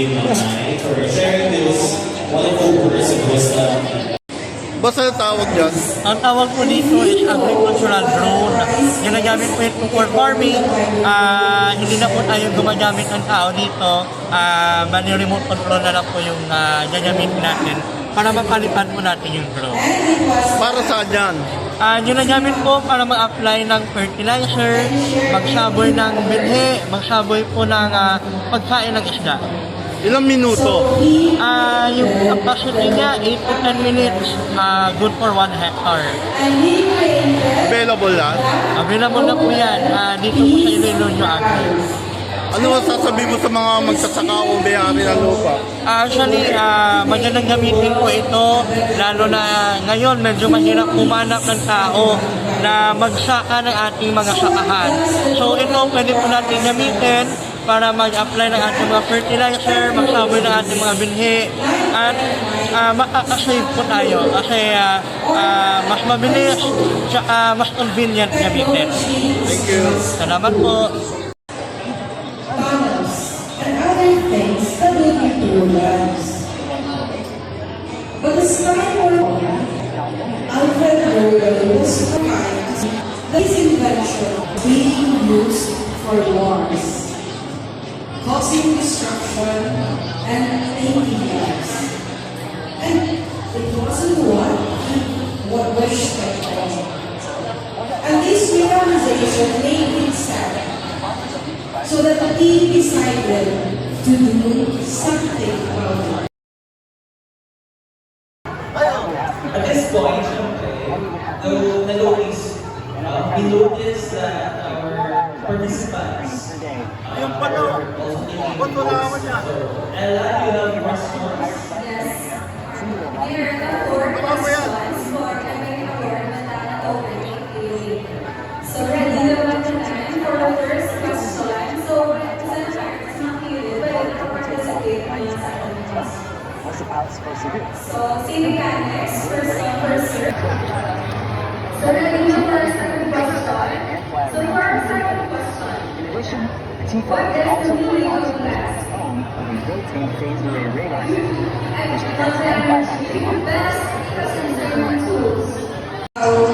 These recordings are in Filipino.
being online for sharing this wonderful words of wisdom. Basta ang tawag dyan? Ang tawag po dito is agricultural drone. Ginagamit po ito for farming. Hindi na po tayo gumagamit ng tao dito. Bali remote control na lang po yung gagamitin natin para mapalitan po natin yung drone. Para saan yan? Ginagamit po para mag-apply ng fertilizer, magsaboy ng binhi, magsaboy po ng pagkain ng isda. Ilang minuto? Yung capacity niya, 8 to 10 minutes, good for 1 hectare. Available yan? Available na po yan dito po sa Iloilo Agri. Ano ang sasabihin mo sa mga magsasaka o may-ari ng lupa? Actually, magandang gamitin po ito, lalo na ngayon medyo mahirap pumanap ng tao na magsaka ng ating mga sakahan. So ito pwede po natin gamitin para mag-apply ng ating mga fertilizer, magsaboy ng ating mga binhi, at makakasave po tayo kasi mas mabilis at mas convenient gamitin. Thank you. Salamat po. And other things that will be to lives. But the Skyward Alfred Nobel was surprised that his invention being used for wars, causing destruction and taking lives. And it wasn't what wished at all. And this realization made him sad. So that he decided to do something about it. At this point, we noticed that our participants are also taking notes. Ella, you have response? Yes. Here are the 4 questions for having a Manana opening daily. So ready naman na namin for the first question. So, it's not needed, but you can participate in the second question. What's the pilot supposed to do? So, see mechanics, first come, first serve. So, ready na for the second question. So, for our second question, In addition, the T-5 what is the also meaning provides of glass? own of a built-in phased array radar. And the best passenger tools. How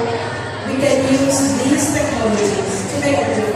we can use these technologies to make a difference.